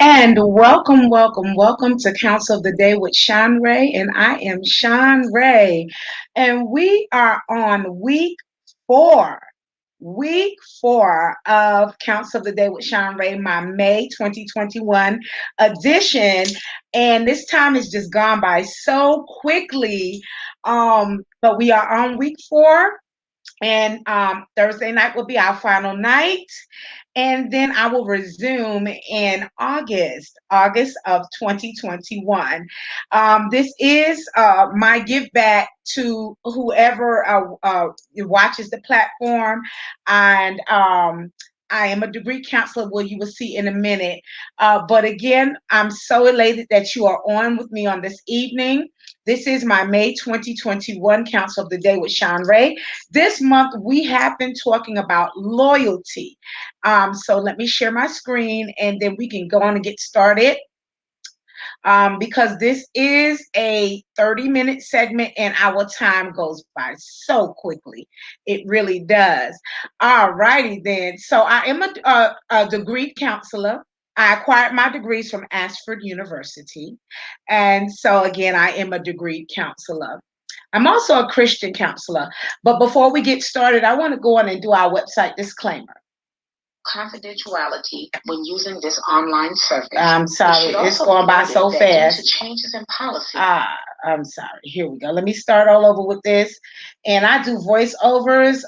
And welcome, welcome, welcome to Counsel of the Day with Shanrae. And I am Shanrae. And we are on four, week four of Counsel of the Day with Shanrae, my May 2021 edition. And this time has just gone by so quickly. But we are on week four. And Thursday night will be our final night. And then I will resume in August of 2021. This is my give back to whoever watches the platform. And I am a degree counselor, well, you will see in a minute. But again, I'm so elated that you are on with me on this evening. This is my May 2021 Counsel of the Day with Shanrae. This month, we have been talking about loyalty. So let me share my screen and then we can go on and get started. Because this is a 30-minute segment and our time goes by so quickly. It really does. All righty then. So I am a degree counselor. I acquired my degrees from Ashford University. And so again, I am a degree counselor. I'm also a Christian counselor. But before we get started, I want to go on and do our website disclaimer. Confidentiality when using this online service. I'm sorry, it's going by so fast. Due to changes in policy. I'm sorry. Here we go. Let me start all over with this. And I do voiceovers.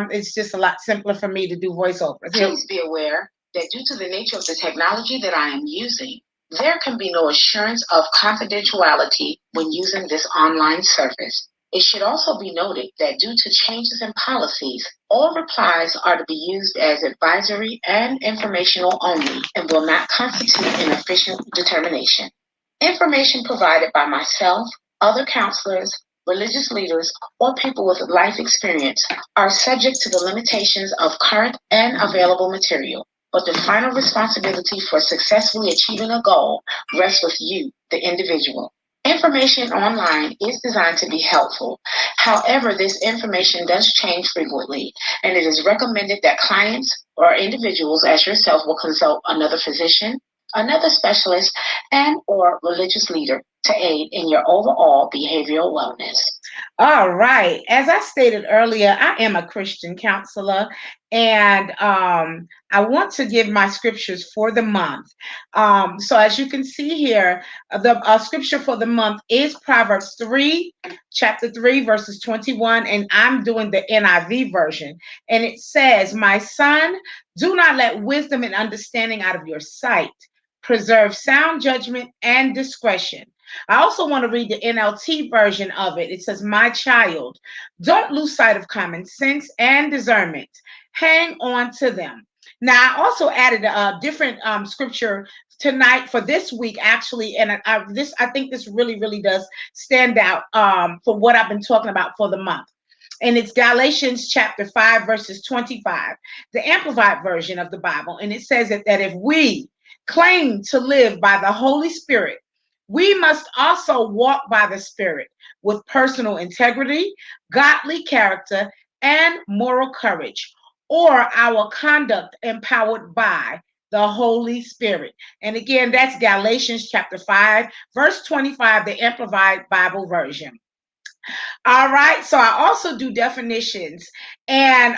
It's just a lot simpler for me to do voiceovers. Please be aware that due to the nature of the technology that I am using, there can be no assurance of confidentiality when using this online service. It should also be noted that due to changes in policies, all replies are to be used as advisory and informational only and will not constitute an official determination. Information provided by myself, other counselors, religious leaders, or people with life experience are subject to the limitations of current and available material, but the final responsibility for successfully achieving a goal rests with you, the individual. Information online is designed to be helpful. However, this information does change frequently, and it is recommended that clients or individuals as yourself will consult another physician, another specialist, and or religious leader to aid in your overall behavioral wellness. All right. As I stated earlier, I am a Christian counselor, and I want to give my scriptures for the month. So as you can see here, the scripture for the month is Proverbs 3, chapter 3, verses 21, and I'm doing the NIV version. And it says, "My son, do not let wisdom and understanding out of your sight. Preserve sound judgment and discretion." I also want to read the NLT version of it. It says, "My child, don't lose sight of common sense and discernment. Hang on to them." Now, I also added a different scripture tonight for this week, actually, and I think this really, really does stand out for what I've been talking about for the month. And it's Galatians chapter 5, verses 25, the Amplified version of the Bible. And it says that if we claim to live by the Holy Spirit, We must also walk by the Spirit with personal integrity, godly character, and moral courage, or our conduct empowered by the Holy Spirit. And again, that's Galatians chapter 5, verse 25, the Amplified Bible Version. All right, so I also do definitions, and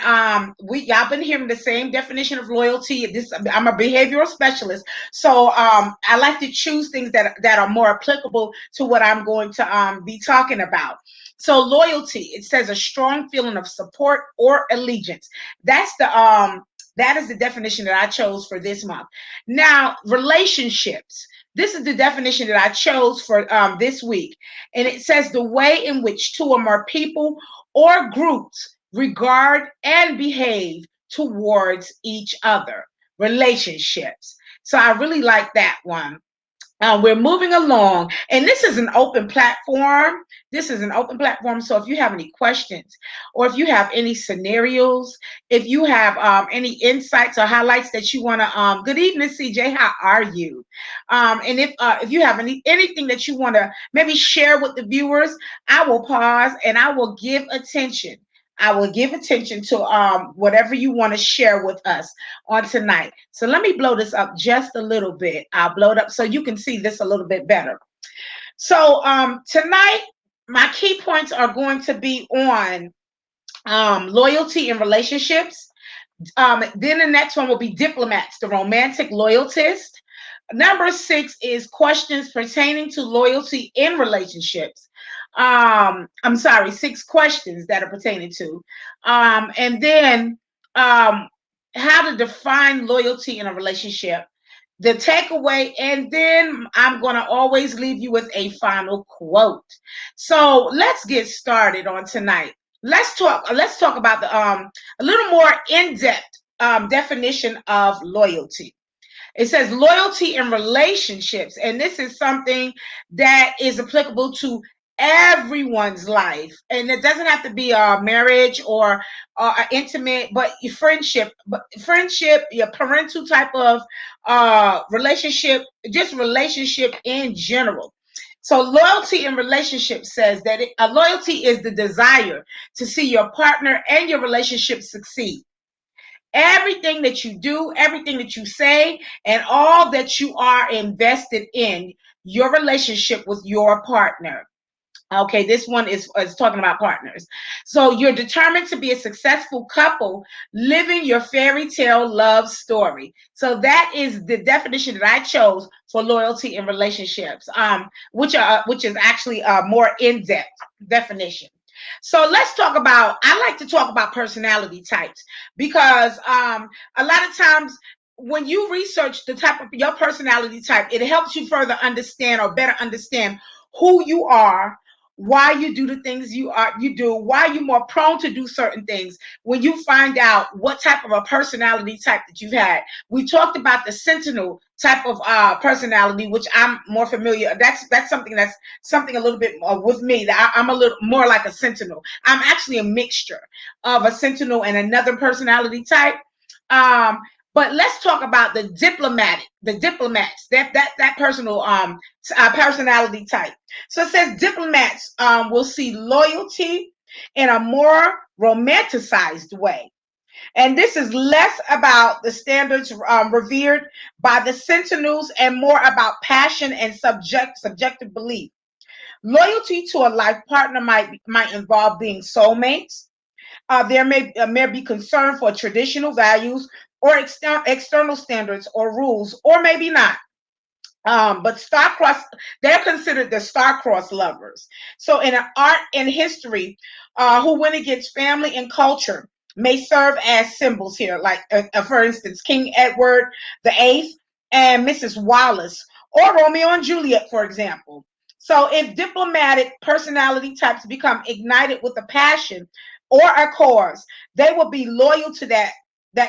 y'all been hearing the same definition of loyalty. I'm a behavioral specialist, so I like to choose things that are more applicable to what I'm going to be talking about. So loyalty, it says a strong feeling of support or allegiance. That is the definition that I chose for this month. Now, relationships. This is the definition that I chose for this week. And it says the way in which two or more people or groups regard and behave towards each other. Relationships. So I really like that one. We're moving along, and this is an open platform. This is an open platform. So if you have any questions, or if you have any scenarios, if you have any insights or highlights that you want to, good evening, CJ. How are you? And if you have anything that you want to maybe share with the viewers, I will pause and I will give attention. I will give attention to whatever you want to share with us on tonight. So let me blow this up just a little bit. I'll blow it up so you can see this a little bit better. So tonight, my key points are going to be on loyalty in relationships. Then the next one will be diplomats, the romantic loyalist. Number 6 is questions pertaining to loyalty in relationships. I'm sorry, 6 questions that are pertaining to. And then how to define loyalty in a relationship, the takeaway, and then I'm going to always leave you with a final quote. So let's get started on tonight. Let's talk about the a little more in-depth definition of loyalty. It says loyalty in relationships, and this is something that is applicable to everyone's life, and it doesn't have to be a marriage or intimate, but friendship, your parental type of relationship, just relationship in general. So loyalty in relationships says that loyalty is the desire to see your partner and your relationship succeed. Everything that you do, everything that you say, and all that you are invested in your relationship with your partner. Okay, this one is talking about partners. So you're determined to be a successful couple living your fairy tale love story. So that is the definition that I chose for loyalty in relationships, which is actually a more in-depth definition. So let's talk about, I like to talk about personality types, because a lot of times when you research the type of your personality type, it helps you further understand or better understand who you are, why you do the things you do, why you're more prone to do certain things when you find out what type of a personality type that you've had. We talked about the sentinel type of personality, which I'm more familiar. That's something a little bit with me. That I'm a little more like a sentinel. I'm actually a mixture of a sentinel and another personality type. But let's talk about the diplomats, that personal personality type. So it says diplomats will see loyalty in a more romanticized way. And this is less about the standards revered by the sentinels and more about passion and subjective belief. Loyalty to a life partner might involve being soulmates. There may be concern for traditional values or external standards or rules, or maybe not. But star-crossed, they're considered the star-crossed lovers. So in art and history, who went against family and culture may serve as symbols here. Like, for instance, King Edward VIII and Mrs. Wallace, or Romeo and Juliet, for example. So if diplomatic personality types become ignited with a passion or a cause, they will be loyal to that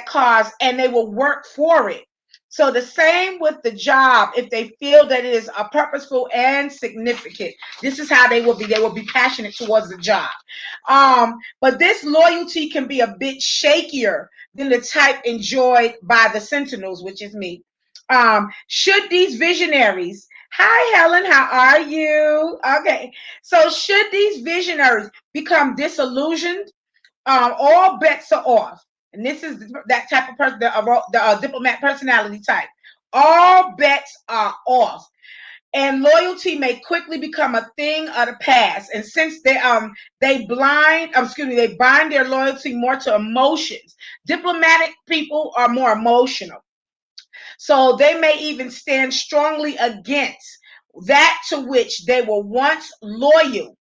cause and they will work for it. So the same with the job. If they feel that it is a purposeful and significant, this is how they will be. They will be passionate towards the job. But this loyalty can be a bit shakier than the type enjoyed by the sentinels, which is me. Should these visionaries Hi, Helen. How are you? Okay. So should these visionaries become disillusioned, all bets are off. And this is that type of person, the diplomat personality type. All bets are off. And loyalty may quickly become a thing of the past. And since they bind their loyalty more to emotions. Diplomatic people are more emotional. So they may even stand strongly against that to which they were once loyal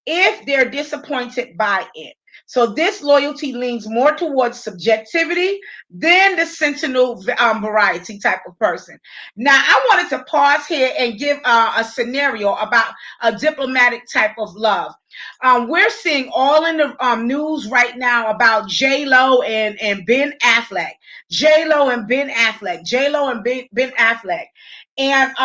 if they're disappointed by it. So this loyalty leans more towards subjectivity than the sentinel variety type of person. Now, I wanted to pause here and give a scenario about a diplomatic type of love. We're seeing all in the news right now about J-Lo and Ben Affleck. J-Lo and Ben Affleck. J-Lo and Ben Affleck. And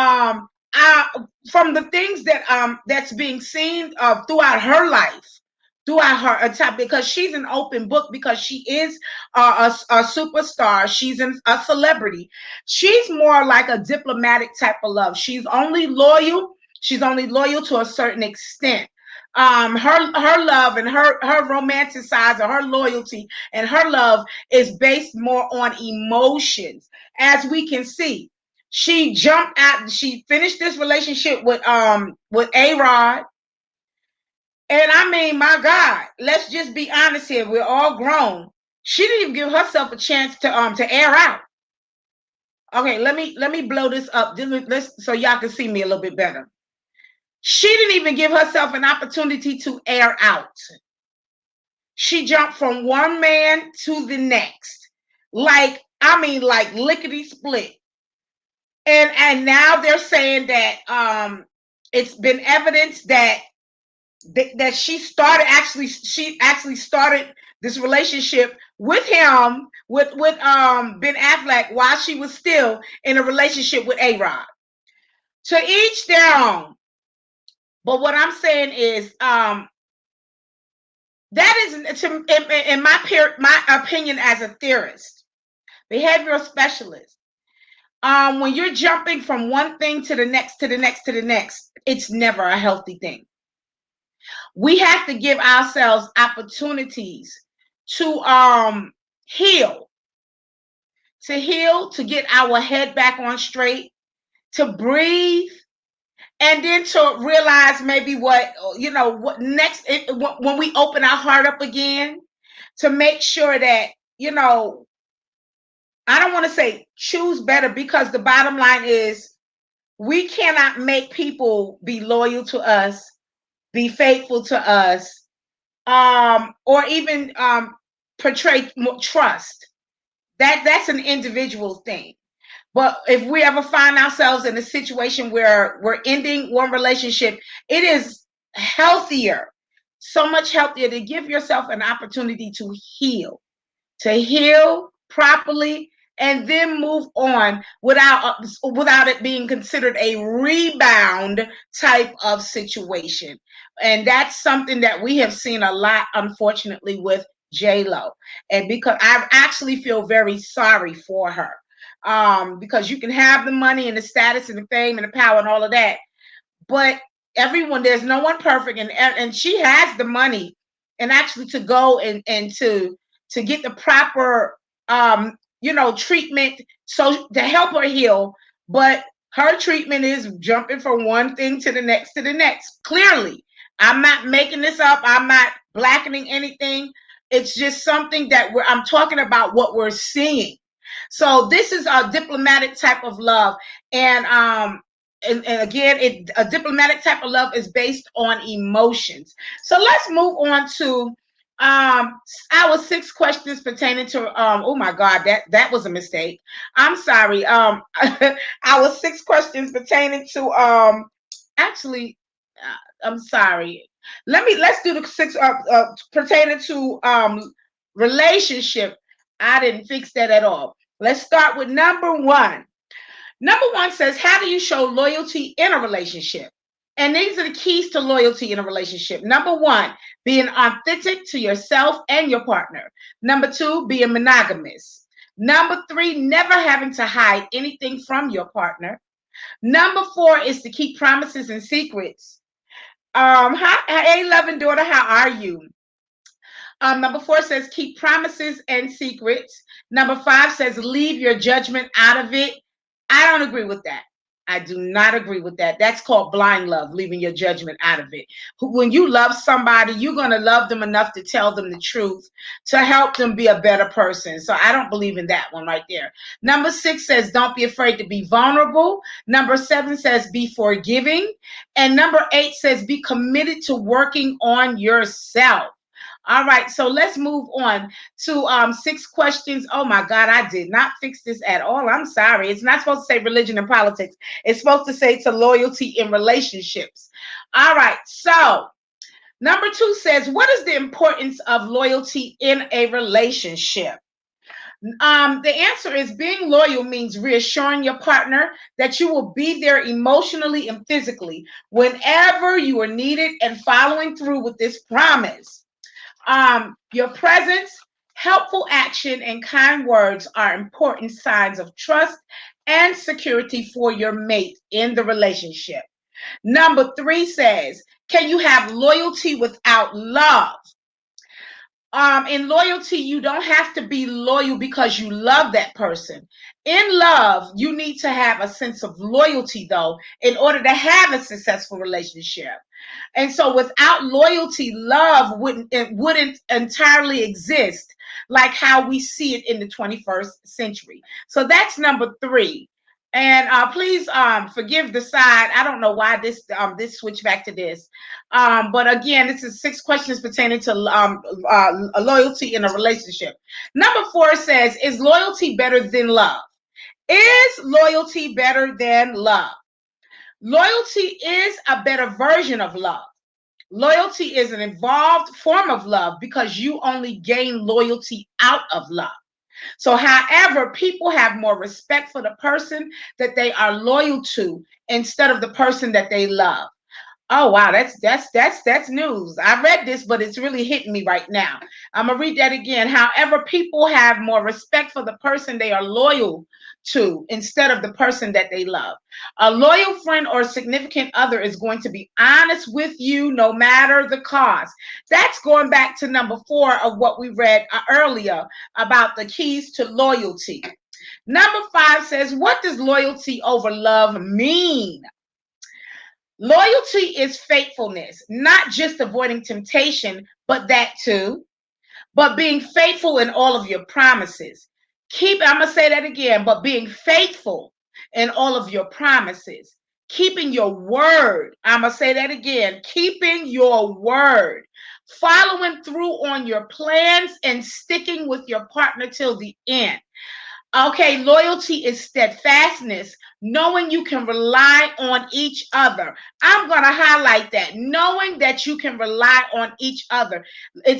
from the things that that's being seen throughout her life, throughout her time, because she's an open book, because she is a superstar, she's a celebrity. She's more like a diplomatic type of love. She's only loyal to a certain extent. Her love and her romanticized, or her loyalty and her love is based more on emotions, as we can see. She jumped out. She finished this relationship with A-Rod. And I mean, my God, let's just be honest here. We're all grown. She didn't even give herself a chance to air out. Okay, let me blow this up. So y'all can see me a little bit better. She didn't even give herself an opportunity to air out. She jumped from one man to the next. Like lickety split. And now they're saying that it's been evidence that she actually started this relationship with him with Ben Affleck while she was still in a relationship with A-Rod. To each their own. But what I'm saying is that is, in my opinion as a theorist, behavioral specialist, when you're jumping from one thing to the next, it's never a healthy thing. We have to give ourselves opportunities to heal, to get our head back on straight, to breathe, and then to realize maybe what next, when we open our heart up again, to make sure that, I don't want to say choose better, because the bottom line is we cannot make people be loyal to us, be faithful to us, or even portray trust. That's an individual thing. But if we ever find ourselves in a situation where we're ending one relationship, it is healthier, so much healthier, to give yourself an opportunity to heal properly, and then move on without it being considered a rebound type of situation. And that's something that we have seen a lot, unfortunately, with J-Lo. And because I actually feel very sorry for her, because you can have the money and the status and the fame and the power and all of that, but there's no one perfect, and she has the money, and actually to go and to get the proper treatment, so to help her heal. But her treatment is jumping from one thing to the next Clearly, I'm not making this up. I'm not blackening anything. It's just something that I'm talking about what we're seeing. So this is a diplomatic type of love, and again, a diplomatic type of love is based on emotions. So let's move on to our 6 questions pertaining to oh my God, that was a mistake. I'm sorry. Our 6 questions pertaining to actually I'm sorry. Let's do the 6 pertaining to relationship. I didn't fix that at all. Let's start with number 1. Number 1 says, how do you show loyalty in a relationship? And these are the keys to loyalty in a relationship. Number 1, being authentic to yourself and your partner. Number 2, being monogamous. Number 3, never having to hide anything from your partner. Number 4 is to keep promises and secrets. Hey, loving daughter, how are you? Number 4 says keep promises and secrets. Number 5 says leave your judgment out of it. I don't agree with that. I do not agree with that. That's called blind love, leaving your judgment out of it. When you love somebody, you're going to love them enough to tell them the truth, to help them be a better person. So I don't believe in that one right there. Number 6 says don't be afraid to be vulnerable. Number 7 says be forgiving. And number 8 says be committed to working on yourself. All right, so let's move on to 6 questions. Oh my God, I did not fix this at all. I'm sorry. It's not supposed to say religion and politics. It's supposed to say to loyalty in relationships. All right, so number 2 says, what is the importance of loyalty in a relationship? The answer is being loyal means reassuring your partner that you will be there emotionally and physically whenever you are needed and following through with this promise. Your presence, helpful action, and kind words are important signs of trust and security for your mate in the relationship. Number 3 says, can you have loyalty without love? In loyalty, you don't have to be loyal because you love that person. In love, you need to have a sense of loyalty, though, in order to have a successful relationship. And so without loyalty, love wouldn't entirely exist like how we see it in the 21st century. So that's number 3. And please forgive the side. I don't know why this switched back to this. But again, this is 6 questions pertaining to loyalty in a relationship. Number 4 says, is loyalty better than love? Is loyalty better than love? Loyalty is a better version of love. Loyalty is an evolved form of love because you only gain loyalty out of love. So, however, people have more respect for the person that they are loyal to instead of the person that they love. Oh wow, that's news. I read this, but it's really hitting me right now. I'm gonna read that again. However, people have more respect for the person they are loyal to instead of the person that they love. A loyal friend or significant other is going to be honest with you no matter the cost. That's going back to number 4 of what we read earlier about the keys to loyalty. Number 5 says, what does loyalty over love mean? Loyalty is faithfulness, not just avoiding temptation, but that too, but being faithful in all of your promises. I'm going to say that again, but being faithful in all of your promises. Keeping your word. I'm going to say that again, keeping your word. Following through on your plans and sticking with your partner till the end. Okay, loyalty is steadfastness, knowing you can rely on each other. I'm going to highlight that, knowing that you can rely on each other.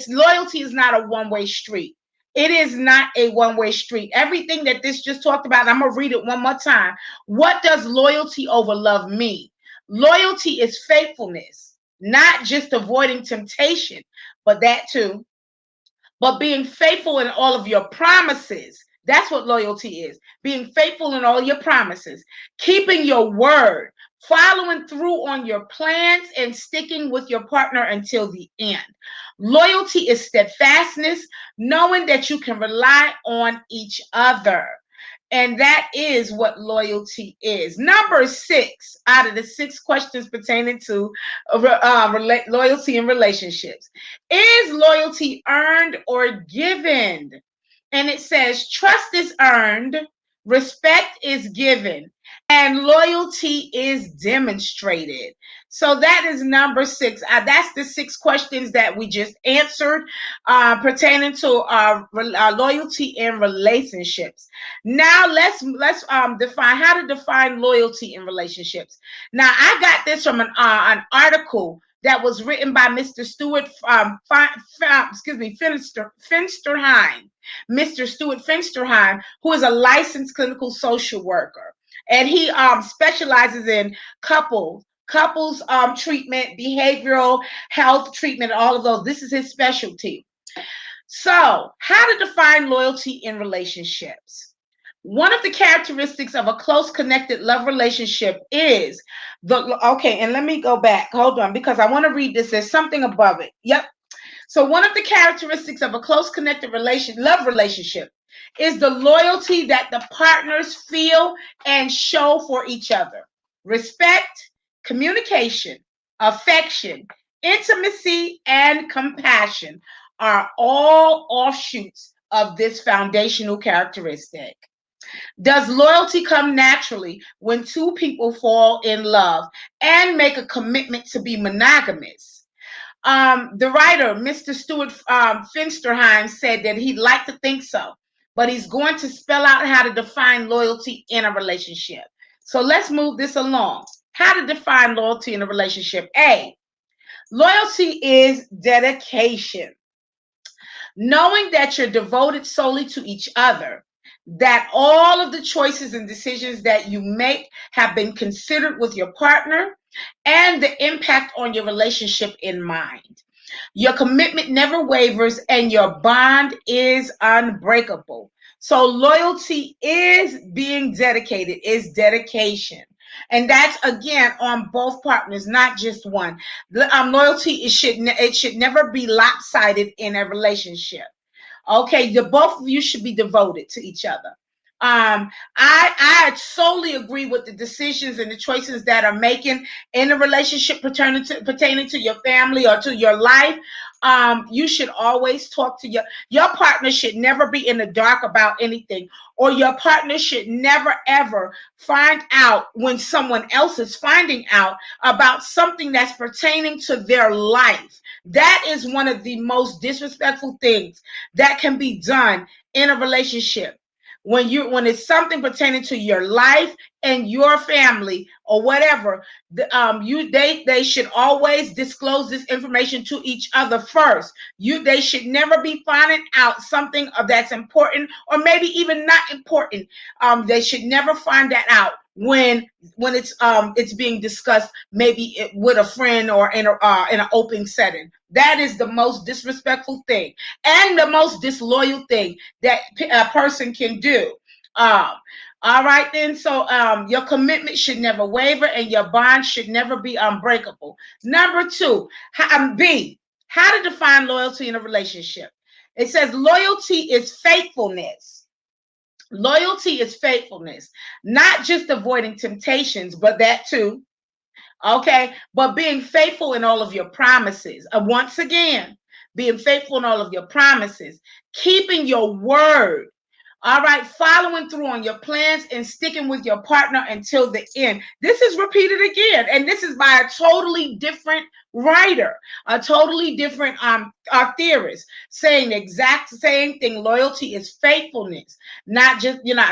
Loyalty is not a one-way street. It is not a one-way street. Everything that this just talked about, I'm going to read it one more time. What does loyalty over love mean? Loyalty is faithfulness, not just avoiding temptation, but that too, but being faithful in all of your promises. That's what loyalty is. Being faithful in all your promises, keeping your word, following through on your plans, and sticking with your partner until the end. Loyalty is steadfastness, knowing that you can rely on each other. And that is what loyalty is. Number 6 out of the 6 questions pertaining to loyalty in relationships. Is loyalty earned or given? And it says trust is earned, respect is given, and loyalty is demonstrated. So that is number 6. That's the 6 questions that we just answered pertaining to loyalty in relationships. Now let's define how to define loyalty in relationships. Now I got this from an article that was written by Mr. Stuart Finsterheim. Mr. Stuart Finsterheim, who is a licensed clinical social worker. And he specializes in couples treatment, behavioral health treatment, all of those. This is his specialty. So, how to define loyalty in relationships? One of the characteristics of a close connected love relationship is okay, and let me go back. Hold on, because I want to read this. There's something above it. Yep. So one of the characteristics of a close connected love relationship is the loyalty that the partners feel and show for each other. Respect, communication, affection, intimacy, and compassion are all offshoots of this foundational characteristic. Does loyalty come naturally when two people fall in love and make a commitment to be monogamous? The writer, Mr. Stuart Finsterheim, said that he'd like to think so, but he's going to spell out how to define loyalty in a relationship. So let's move this along. How to define loyalty in a relationship. A, loyalty is dedication. Knowing that you're devoted solely to each other, that all of the choices and decisions that you make have been considered with your partner and the impact on your relationship in mind. Your commitment never wavers and your bond is unbreakable. So loyalty is being dedicated, is dedication. And that's, again, on both partners, not just one. Loyalty, it should never be lopsided in a relationship. Okay, the both of you should be devoted to each other. I solely agree with the decisions and the choices that are making in a relationship pertaining to your family or to your life. You should always talk to your partner. Should never be in the dark about anything, or your partner should never ever find out when someone else is finding out about something that's pertaining to their life. That is one of the most disrespectful things that can be done in a relationship. When it's something pertaining to your life and your family or whatever, they should always disclose this information to each other first. They should never be finding out something that's important or maybe even not important. They should never find that out when it's being discussed, maybe with a friend or in an open setting. That is the most disrespectful thing and the most disloyal thing that a person can do. All right then. So your commitment should never waver and your bond should never be unbreakable. Number two, B, how to define loyalty in a relationship. It says loyalty is faithfulness. Loyalty is faithfulness, not just avoiding temptations, but that too. Okay, but being faithful in all of your promises. Once again, being faithful in all of your promises, keeping your word. All right, following through on your plans and sticking with your partner until the end. This is repeated again, and this is by a totally different writer, a totally different theorist, saying the exact same thing. Loyalty is faithfulness, not just in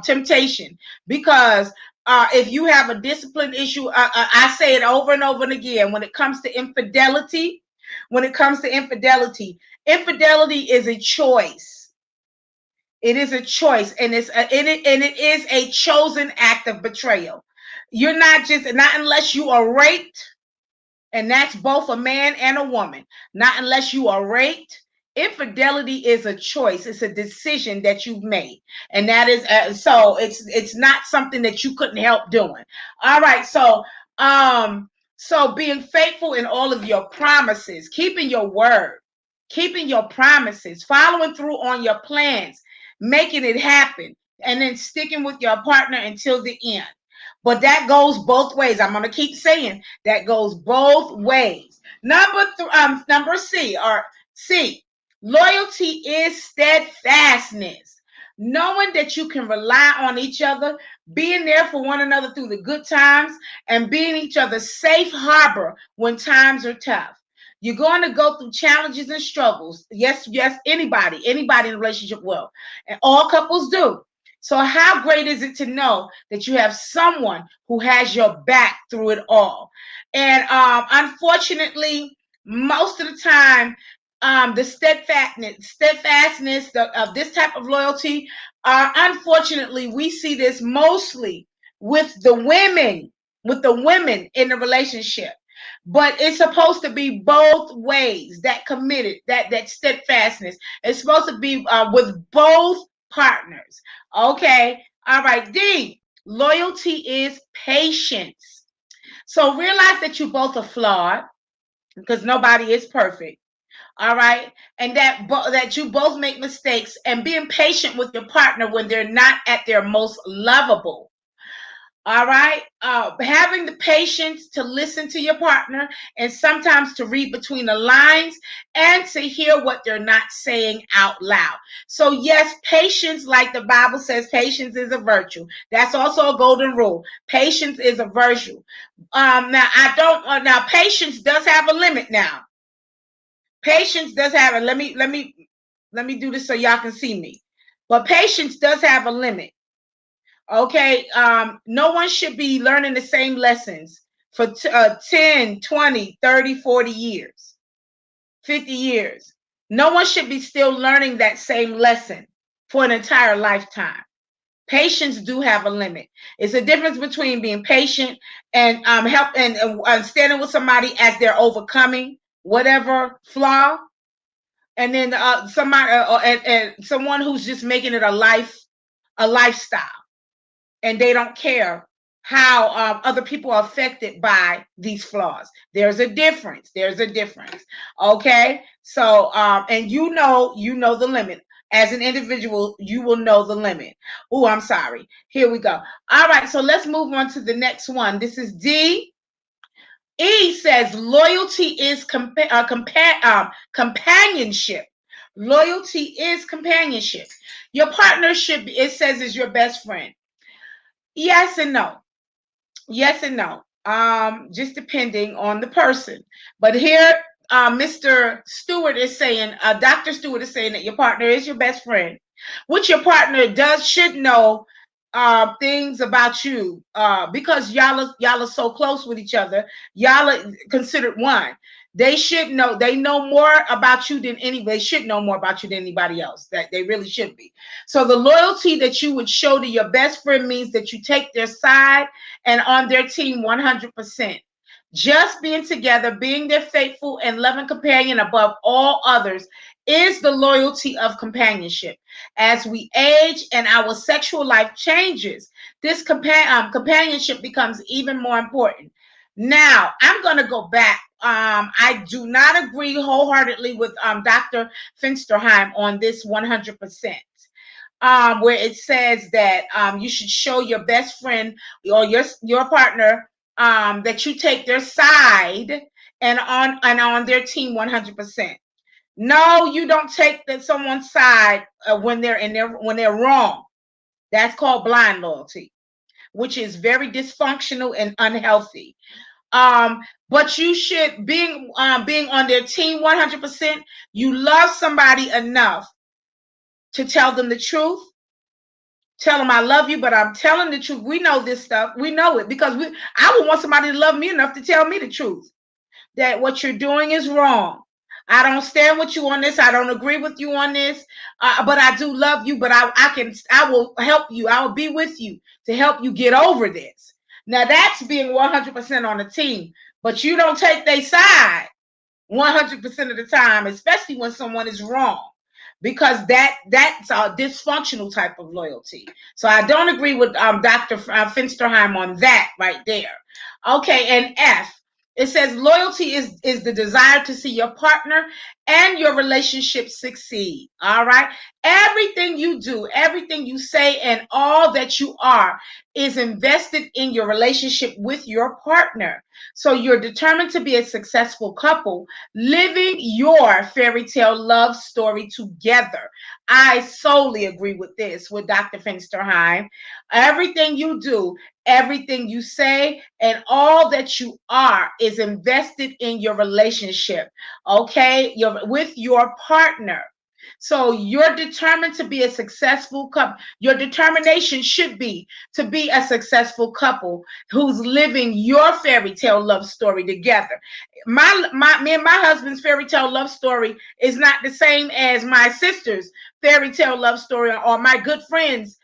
temptation, because if you have a discipline issue, I say it over and over and again. When it comes to infidelity, infidelity is a choice. It is a choice, and it is a chosen act of betrayal. You're not unless you are raped, and that's both a man and a woman. Not unless you are raped. Infidelity is a choice. It's a decision that you've made, and that is so. It's not something that you couldn't help doing. All right, so being faithful in all of your promises, keeping your word, keeping your promises, following through on your plans, making it happen, and then sticking with your partner until the end. But that goes both ways. I'm going to keep saying that goes both ways. Number C, loyalty is steadfastness. Knowing that you can rely on each other, being there for one another through the good times, and being each other's safe harbor when times are tough. You're going to go through challenges and struggles. Yes, anybody in a relationship will. And all couples do. So how great is it to know that you have someone who has your back through it all? And unfortunately, most of the time, the steadfastness of this type of loyalty, unfortunately, we see this mostly with the women in the relationship. But it's supposed to be both ways. That steadfastness. It's supposed to be with both partners. Okay. All right. D, loyalty is patience. So realize that you both are flawed because nobody is perfect. All right. And that you both make mistakes, and being patient with your partner when they're not at their most lovable. All right. Having the patience to listen to your partner and sometimes to read between the lines and to hear what they're not saying out loud. So, yes, patience, like the Bible says, patience is a virtue. That's also a golden rule. Patience is a virtue. Now, patience does have a limit now. Patience does have a, let me do this so y'all can see me. But patience does have a limit. Okay, no one should be learning the same lessons for 10, 20, 30, 40 years, 50 years. No one should be still learning that same lesson for an entire lifetime. Patience do have a limit. It's a difference between being patient and standing with somebody as they're overcoming whatever flaw, and then somebody and someone who's just making it a lifestyle, and they don't care how other people are affected by these flaws. There's a difference. Okay. So and you know the limit. As an individual, you will know the limit. Oh, I'm sorry. Here we go. All right, so let's move on to the next one. This is D. E says loyalty is companionship. Loyalty is companionship. Your partner should be, it says, is your best friend. Yes and no. Yes and no. Just depending on the person. But here, Mr. Stewart is saying, Dr. Stewart is saying that your partner is your best friend, which your partner should know things about you, because y'all are so close with each other. Y'all are considered one. They should know. They know more about you than anybody. They should know more about you than anybody else. That they really should be. So the loyalty that you would show to your best friend means that you take their side and on their team 100%. Just being together, being their faithful and loving companion above all others is the loyalty of companionship. As we age and our sexual life changes, this companionship becomes even more important. Now, I'm going to go back. I do not agree wholeheartedly with Dr. Finsterheim on this 100%. Where it says that you should show your best friend or your partner that you take their side and on their team 100%. No, you don't take someone's side when they're wrong. That's called blind loyalty, which is very dysfunctional and unhealthy. But you should being on their team 100%. You love somebody enough to tell them the truth. Tell them I love you, but I'm telling the truth. We know this stuff. We know it because I would want somebody to love me enough to tell me the truth. That what you're doing is wrong. I don't stand with you on this. I don't agree with you on this. But I do love you. But I will help you. I will be with you to help you get over this. Now that's being 100% on the team. But you don't take their side 100% of the time, especially when someone is wrong, because that's a dysfunctional type of loyalty. So I don't agree with Dr. Finsterheim on that right there. Okay, and F. It says loyalty is the desire to see your partner and your relationship succeed. All right. Everything you do, everything you say, and all that you are is invested in your relationship with your partner. So you're determined to be a successful couple, living your fairy tale love story together. I solely agree with this, with Dr. Finsterheim. Everything you do, everything you say, and all that you are is invested in your relationship, okay? With your partner. So you're determined to be a successful couple. Your determination should be to be a successful couple who's living your fairy tale love story together. Me and my husband's fairy tale love story is not the same as my sister's fairy tale love story or my good friend's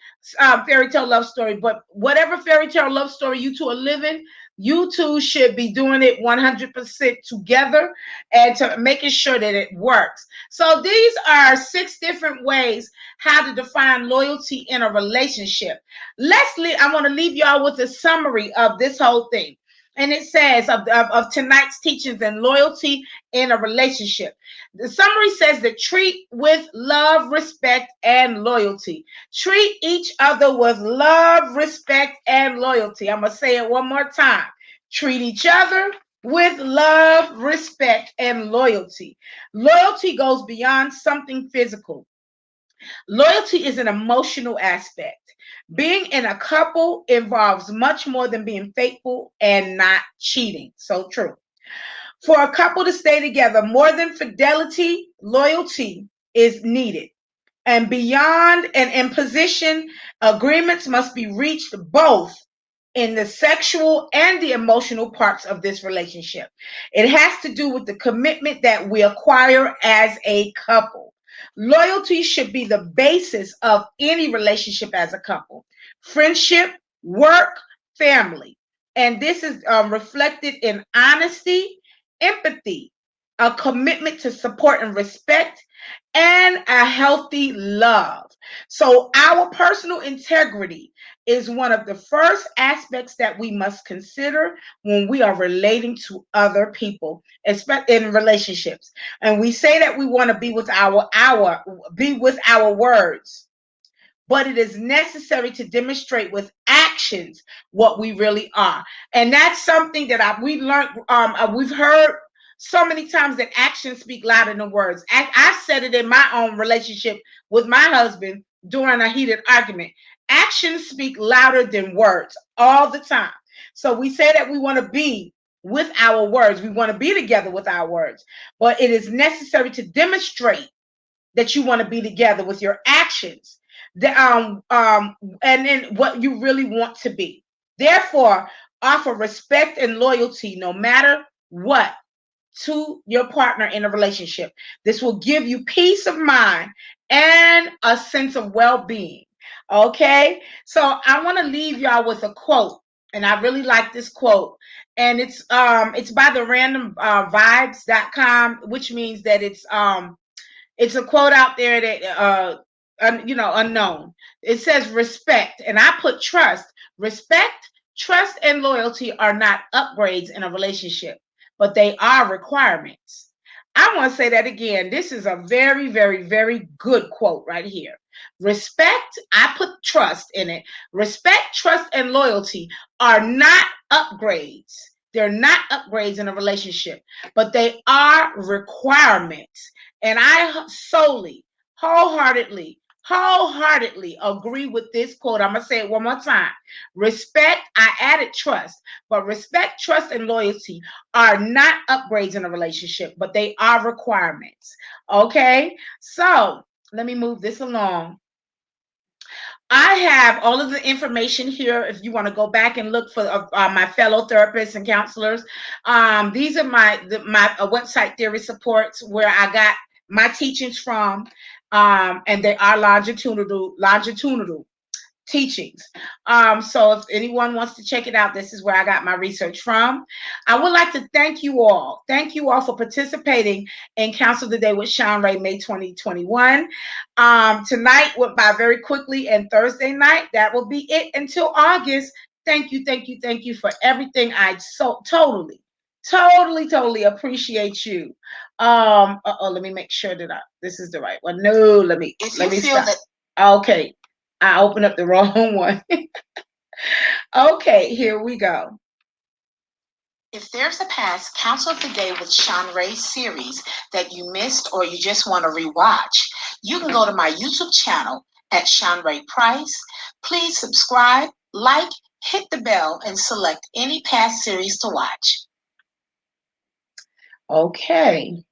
fairy tale love story. But whatever fairy tale love story you two are living, You two should be doing it 100% together and to making sure that it works. So these are 6 different ways how to define loyalty in a relationship. I want to leave y'all with a summary of this whole thing. And it says of tonight's teachings and loyalty in a relationship. The summary says that treat with love, respect, and loyalty. Treat each other with love, respect, and loyalty. I'm going to say it one more time. Treat each other with love, respect, and loyalty. Loyalty goes beyond something physical. Loyalty is an emotional aspect. Being in a couple involves much more than being faithful and not cheating. So true. For a couple to stay together, more than fidelity, loyalty is needed. And beyond and imposition, agreements must be reached both in the sexual and the emotional parts of this relationship. It has to do with the commitment that we acquire as a couple. Loyalty should be the basis of any relationship as a couple. Friendship, work, family. And this is reflected in honesty, empathy, a commitment to support and respect, and a healthy love. So our personal integrity is one of the first aspects that we must consider when we are relating to other people, especially in relationships. And we say that we want to be with our words, but it is necessary to demonstrate with actions what we really are. And that's something that we've learned, we've heard so many times, that actions speak louder than words. I said it in my own relationship with my husband during a heated argument. Actions speak louder than words all the time. So we say that we want to be with our words. We want to be together with our words. But it is necessary to demonstrate that you want to be together with your actions. And then what you really want to be. Therefore, offer respect and loyalty no matter what to your partner in a relationship. This will give you peace of mind and a sense of well-being. Okay, so I want to leave y'all with a quote, and I really like this quote, and it's by the randomvibes.com, which means that it's a quote out there that unknown. It says respect, and I put trust. Respect, trust, and loyalty are not upgrades in a relationship, but they are requirements. I want to say that again. This is a very, very, very good quote right here. Respect, I put trust in it. Respect, trust, and loyalty are not upgrades. They're not upgrades in a relationship, but they are requirements. And I wholeheartedly agree with this quote. I'm going to say it one more time. Respect, I added trust, but respect, trust, and loyalty are not upgrades in a relationship, but they are requirements. Okay, so let me move this along. I have all of the information here if you want to go back and look for my fellow therapists and counselors. These are my website theory supports where I got my teachings from, and they are longitudinal teachings. So if anyone wants to check it out, this is where I got my research from. I would like to thank you all. Thank you all for participating in Counsel Today with Shanrae, May 2021. Tonight went by very quickly, and Thursday night, that will be it until August. Thank you for everything. I so totally appreciate you. Let me make sure that this is the right one. No, let me stop. Okay. I opened up the wrong one. Okay, here we go. If there's a past Counsel of the Day with Shanrae series that you missed or you just want to rewatch, you can go to my YouTube channel at Shanrae Price. Please subscribe, like, hit the bell, and select any past series to watch. Okay.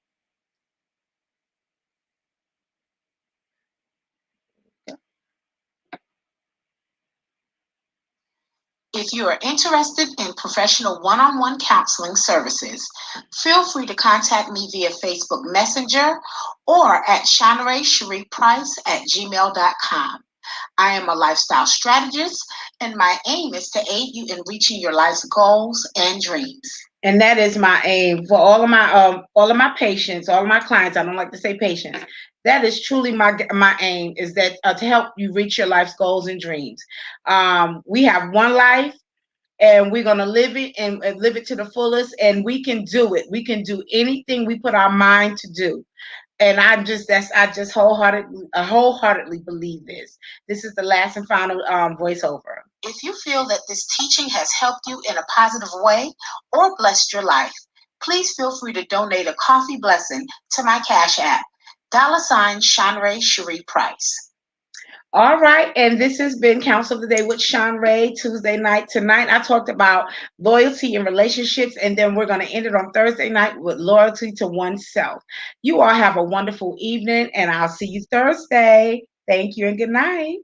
If you are interested in professional one-on-one counseling services, feel free to contact me via Facebook Messenger or at ShanraePrice@gmail.com. I am a lifestyle strategist, and my aim is to aid you in reaching your life's goals and dreams. And that is my aim for all of my patients, all of my clients. I don't like to say patients. That is truly my aim, is that to help you reach your life's goals and dreams. We have one life, and we're gonna live it and live it to the fullest. And we can do it. We can do anything we put our mind to do. And I just wholeheartedly believe this. This is the last and final voiceover. If you feel that this teaching has helped you in a positive way or blessed your life, please feel free to donate a coffee blessing to my Cash App, $Shanrae Price. All right, and this has been Counsel of the Day with Shanrae, Tuesday night. Tonight, I talked about loyalty in relationships, and then we're going to end it on Thursday night with loyalty to oneself. You all have a wonderful evening, and I'll see you Thursday. Thank you and good night.